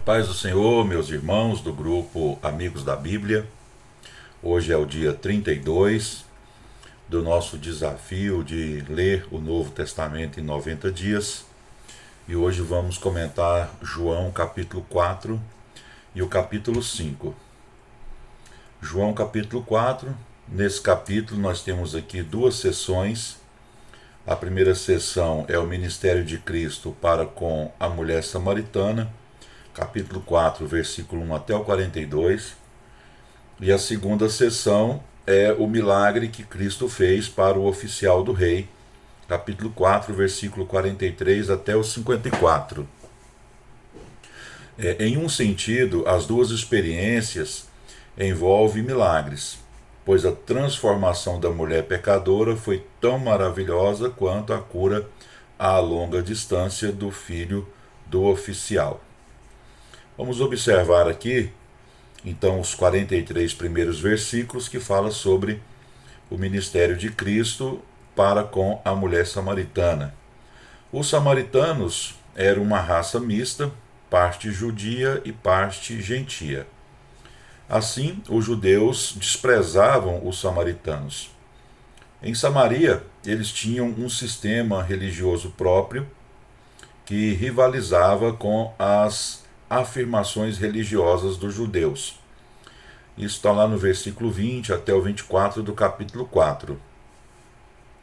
Paz do Senhor, meus irmãos do grupo Amigos da Bíblia. Hoje é o dia 32 do nosso desafio de ler o Novo Testamento em 90 dias. E hoje vamos comentar João capítulo 4 e o capítulo 5. João capítulo 4, nesse capítulo nós temos aqui duas sessões. A primeira sessão é o ministério de Cristo para com a mulher samaritana, capítulo 4, versículo 1 até o 42. E a segunda sessão é o milagre que Cristo fez para o oficial do rei, capítulo 4, versículo 43 até o 54. Em um sentido, as duas experiências envolvem milagres, pois a transformação da mulher pecadora foi tão maravilhosa quanto a cura à longa distância do filho do oficial. Vamos observar aqui, então, os 43 primeiros versículos que fala sobre o ministério de Cristo para com a mulher samaritana. Os samaritanos eram uma raça mista, parte judia e parte gentia. Assim, os judeus desprezavam os samaritanos. Em Samaria, eles tinham um sistema religioso próprio que rivalizava com as afirmações religiosas dos judeus. Isso está lá no versículo 20 até o 24 do capítulo 4.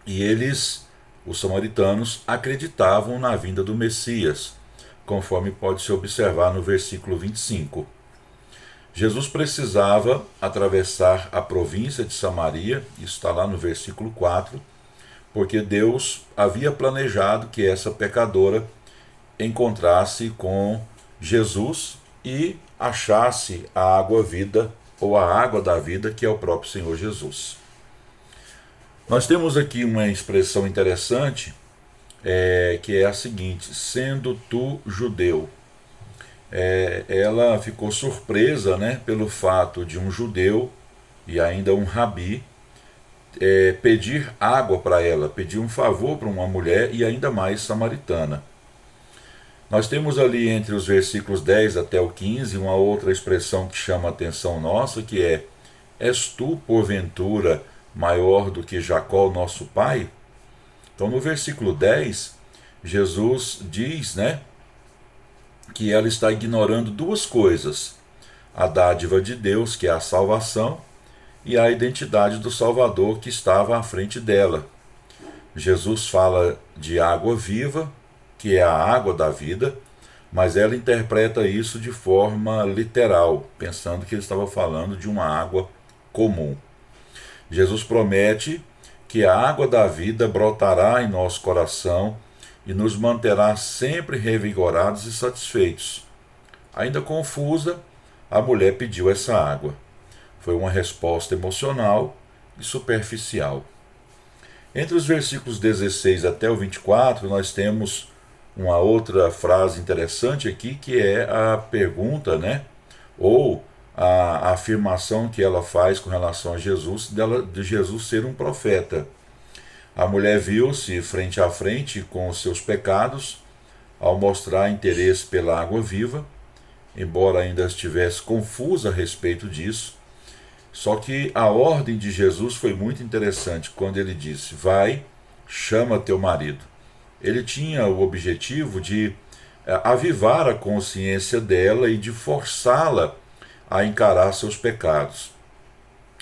E eles, os samaritanos, acreditavam na vinda do Messias, conforme pode se observar no versículo 25. Jesus precisava atravessar a província de Samaria, isso está lá no versículo 4, porque Deus havia planejado que essa pecadora encontrasse com Jesus e achasse a água-vida, ou a água da vida, que é o próprio Senhor Jesus. Nós temos aqui uma expressão interessante, que é a seguinte: sendo tu judeu. Ela ficou surpresa, pelo fato de um judeu e ainda um rabi pedir água para ela, pedir um favor para uma mulher e ainda mais samaritana. Nós temos ali entre os versículos 10 até o 15 uma outra expressão que chama a atenção nossa, que é: és tu porventura maior do que Jacó, nosso pai? Então no versículo 10, Jesus diz, que ela está ignorando duas coisas: a dádiva de Deus, que é a salvação, e a identidade do Salvador que estava à frente dela. Jesus fala de água viva, que é a água da vida, mas ela interpreta isso de forma literal, pensando que ele estava falando de uma água comum. Jesus promete que a água da vida brotará em nosso coração e nos manterá sempre revigorados e satisfeitos. Ainda confusa, a mulher pediu essa água. Foi uma resposta emocional e superficial. Entre os versículos 16 até o 24, nós temos uma outra frase interessante aqui, que é a pergunta, ou a afirmação que ela faz com relação a Jesus, de Jesus ser um profeta. A mulher viu-se frente a frente com os seus pecados ao mostrar interesse pela água viva, embora ainda estivesse confusa a respeito disso. Só que a ordem de Jesus foi muito interessante quando ele disse: vai, chama teu marido. Ele tinha o objetivo de avivar a consciência dela e de forçá-la a encarar seus pecados.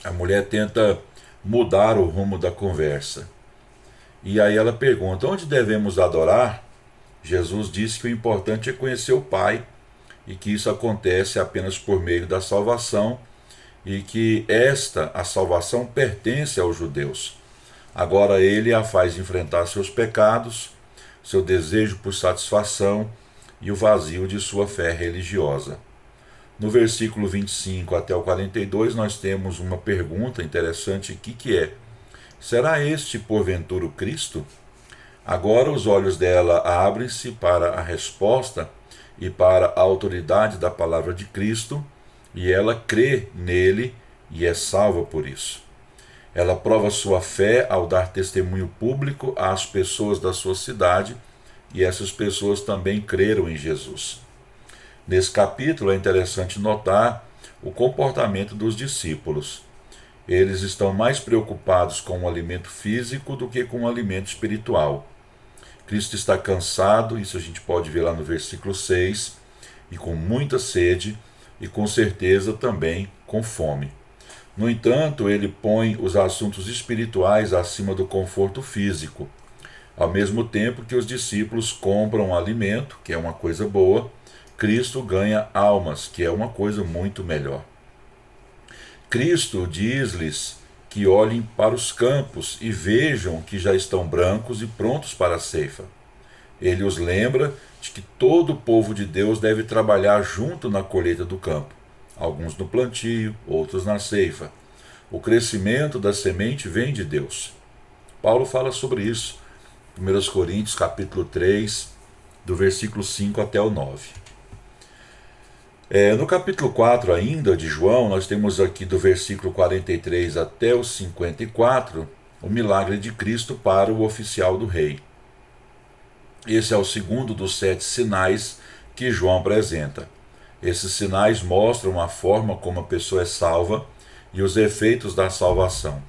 A mulher tenta mudar o rumo da conversa. E aí ela pergunta: onde devemos adorar? Jesus disse que o importante é conhecer o Pai e que isso acontece apenas por meio da salvação e que a salvação pertence aos judeus. Agora ele a faz enfrentar seus pecados, seu desejo por satisfação e o vazio de sua fé religiosa. No versículo 25 até o 42 nós temos uma pergunta interessante aqui, que é: será este porventura o Cristo? Agora os olhos dela abrem-se para a resposta e para a autoridade da palavra de Cristo, e ela crê nele e é salva por isso. Ela prova sua fé ao dar testemunho público às pessoas da sua cidade, e essas pessoas também creram em Jesus. Nesse capítulo é interessante notar o comportamento dos discípulos. Eles estão mais preocupados com o alimento físico do que com o alimento espiritual. Cristo está cansado, isso a gente pode ver lá no versículo 6, e com muita sede, e com certeza também com fome. No entanto, ele põe os assuntos espirituais acima do conforto físico, ao mesmo tempo que os discípulos compram alimento, que é uma coisa boa, Cristo ganha almas, que é uma coisa muito melhor. Cristo diz-lhes que olhem para os campos e vejam que já estão brancos e prontos para a ceifa. Ele os lembra de que todo o povo de Deus deve trabalhar junto na colheita do campo, alguns no plantio, outros na ceifa. O crescimento da semente vem de Deus. Paulo fala sobre isso, 1 Coríntios capítulo 3, do versículo 5 até o 9. No capítulo 4 ainda de João, nós temos aqui do versículo 43 até o 54, o milagre de Cristo para o oficial do rei. Esse é o segundo dos 7 sinais que João apresenta. Esses sinais mostram a forma como a pessoa é salva e os efeitos da salvação.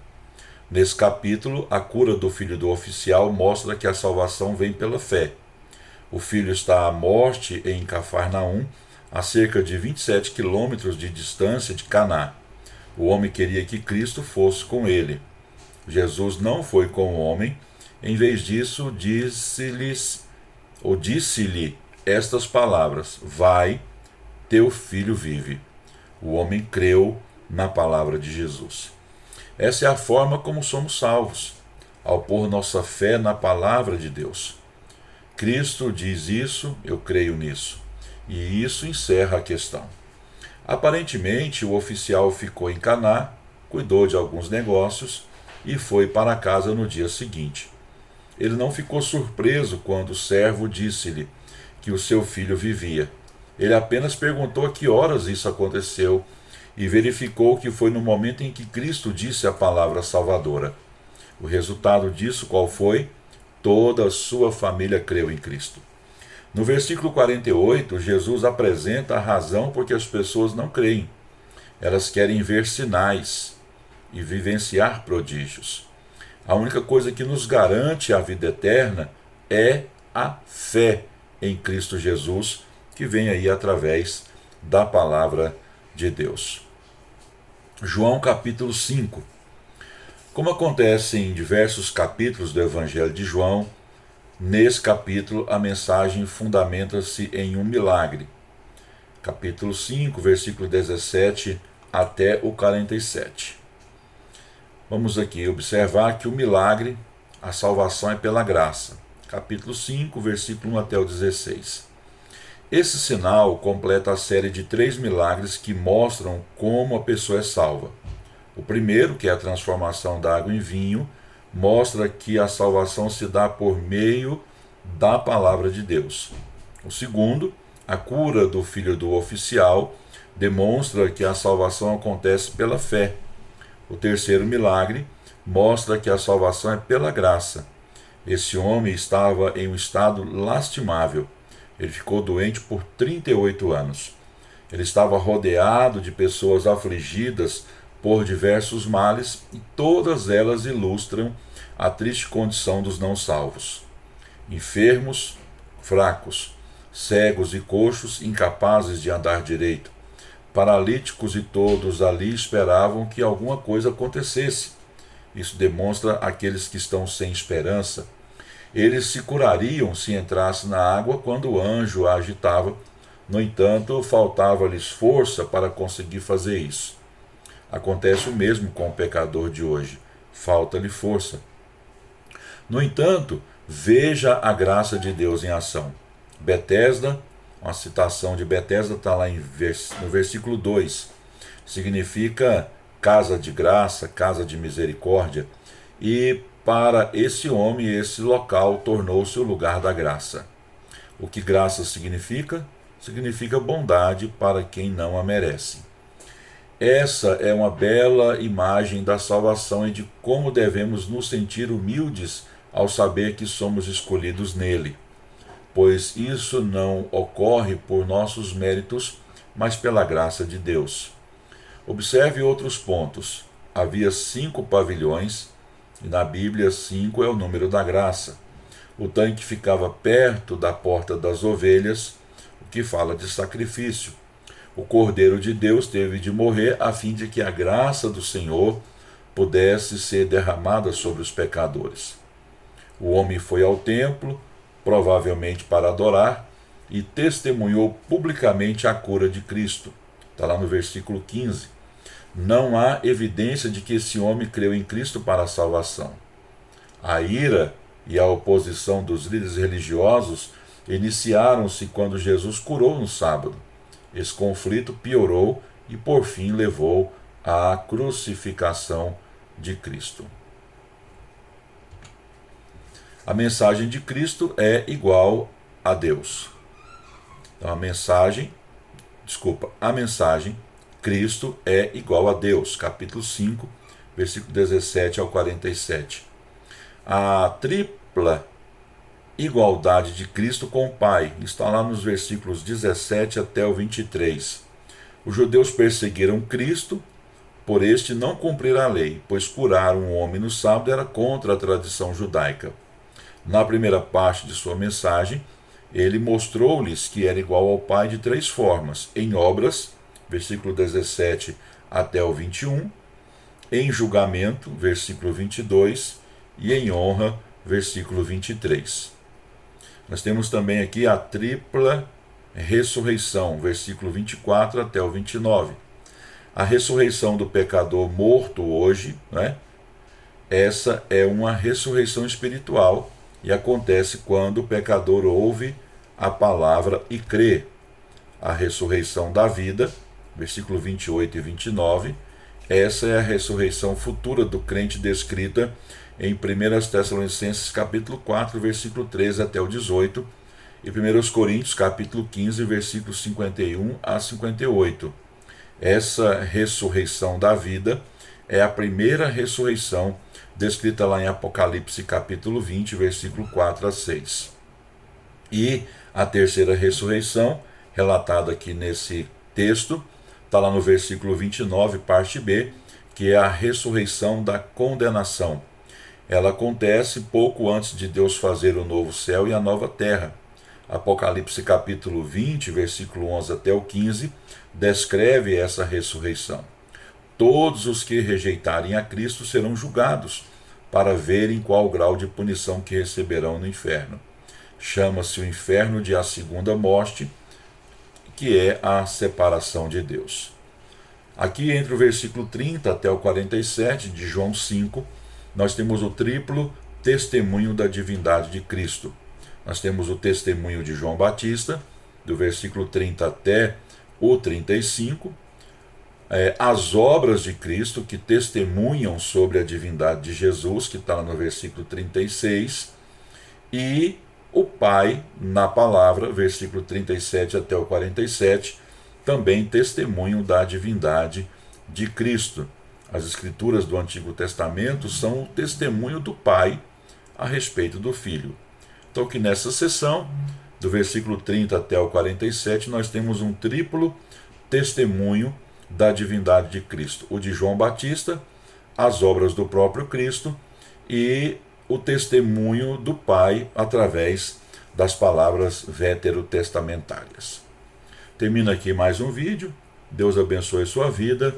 Nesse capítulo, a cura do filho do oficial mostra que a salvação vem pela fé. O filho está à morte em Cafarnaum, a cerca de 27 quilômetros de distância de Caná. O homem queria que Cristo fosse com ele. Jesus não foi com o homem, em vez disso, disse-lhe estas palavras: vai, teu filho vive. O homem creu na palavra de Jesus. Essa é a forma como somos salvos, ao pôr nossa fé na palavra de Deus. Cristo diz isso, eu creio nisso. E isso encerra a questão. Aparentemente, o oficial ficou em Caná, cuidou de alguns negócios e foi para casa no dia seguinte. Ele não ficou surpreso quando o servo disse-lhe que o seu filho vivia. Ele apenas perguntou a que horas isso aconteceu e verificou que foi no momento em que Cristo disse a palavra salvadora. O resultado disso qual foi? Toda a sua família creu em Cristo. No versículo 48, Jesus apresenta a razão por que as pessoas não creem. Elas querem ver sinais e vivenciar prodígios. A única coisa que nos garante a vida eterna é a fé em Cristo Jesus, que vem aí através da palavra de Deus. João capítulo 5. Como acontece em diversos capítulos do Evangelho de João, nesse capítulo a mensagem fundamenta-se em um milagre. Capítulo 5, versículo 17 até o 47. Vamos aqui observar que o milagre, a salvação é pela graça. Capítulo 5, versículo 1 até o 16. Esse sinal completa a série de 3 milagres que mostram como a pessoa é salva. O primeiro, que é a transformação da água em vinho, mostra que a salvação se dá por meio da palavra de Deus. O segundo, a cura do filho do oficial, demonstra que a salvação acontece pela fé. O terceiro milagre mostra que a salvação é pela graça. Esse homem estava em um estado lastimável. Ele ficou doente por 38 anos. Ele estava rodeado de pessoas afligidas por diversos males, e todas elas ilustram a triste condição dos não salvos. Enfermos, fracos, cegos e coxos, incapazes de andar direito, paralíticos, e todos ali esperavam que alguma coisa acontecesse. Isso demonstra aqueles que estão sem esperança. Eles se curariam se entrasse na água quando o anjo a agitava. No entanto, faltava-lhes força para conseguir fazer isso. Acontece o mesmo com o pecador de hoje. Falta-lhe força. No entanto, veja a graça de Deus em ação. Betesda, uma citação de Betesda está lá no versículo 2. Significa casa de graça, casa de misericórdia. E para esse homem, esse local tornou-se o lugar da graça. O que graça significa? Significa bondade para quem não a merece. Essa é uma bela imagem da salvação e de como devemos nos sentir humildes ao saber que somos escolhidos nele. pois isso não ocorre por nossos méritos, mas pela graça de Deus. Observe outros pontos. Havia 5 pavilhões, e na Bíblia 5 é o número da graça. O tanque ficava perto da porta das ovelhas, o que fala de sacrifício. O Cordeiro de Deus teve de morrer a fim de que a graça do Senhor pudesse ser derramada sobre os pecadores. O homem foi ao templo, provavelmente para adorar, e testemunhou publicamente a cura de Cristo. Está lá no versículo 15. Não há evidência de que esse homem creu em Cristo para a salvação. A ira e a oposição dos líderes religiosos iniciaram-se quando Jesus curou no sábado. Esse conflito piorou e, por fim, levou à crucificação de Cristo. A mensagem de Cristo é igual a Deus. Então, a mensagem Cristo é igual a Deus. Capítulo 5, versículo 17 ao 47. A tripla igualdade de Cristo com o Pai está lá nos versículos 17 até o 23. Os judeus perseguiram Cristo por este não cumprir a lei, pois curar um homem no sábado era contra a tradição judaica. Na primeira parte de sua mensagem, ele mostrou-lhes que era igual ao Pai de 3 formas: em obras, versículo 17 até o 21, em julgamento, versículo 22, e em honra, versículo 23. Nós temos também aqui a tripla ressurreição, versículo 24 até o 29. A ressurreição do pecador morto hoje, né? Essa é uma ressurreição espiritual e acontece quando o pecador ouve a palavra e crê. A ressurreição da vida, versículo 28 e 29, essa é a ressurreição futura do crente descrita em 1 Tessalonicenses capítulo 4, versículo 13 até o 18, e 1 Coríntios capítulo 15, versículos 51 a 58. Essa ressurreição da vida é a primeira ressurreição descrita lá em Apocalipse capítulo 20, versículo 4 a 6. E a terceira ressurreição, relatada aqui nesse texto, está lá no versículo 29, parte B, que é a ressurreição da condenação. Ela acontece pouco antes de Deus fazer o novo céu e a nova terra. Apocalipse capítulo 20, versículo 11 até o 15, descreve essa ressurreição. Todos os que rejeitarem a Cristo serão julgados, para verem qual o grau de punição que receberão no inferno. Chama-se o inferno de a segunda morte, que é a separação de Deus. Aqui entre o versículo 30 até o 47 de João 5, nós temos o triplo testemunho da divindade de Cristo. Nós temos o testemunho de João Batista, do versículo 30 até o 35, as obras de Cristo que testemunham sobre a divindade de Jesus, que está no versículo 36, e o Pai, na palavra, versículo 37 até o 47, também testemunham da divindade de Cristo. As Escrituras do Antigo Testamento são o testemunho do Pai a respeito do Filho. Então, que nessa sessão, do versículo 30 até o 47, nós temos um triplo testemunho da divindade de Cristo: o de João Batista, as obras do próprio Cristo e o testemunho do Pai através das palavras veterotestamentárias. Termina aqui mais um vídeo. Deus abençoe sua vida.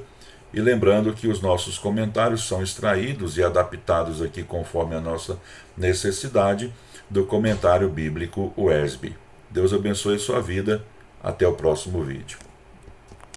E lembrando que os nossos comentários são extraídos e adaptados aqui conforme a nossa necessidade do comentário bíblico UESB. Deus abençoe sua vida. Até o próximo vídeo.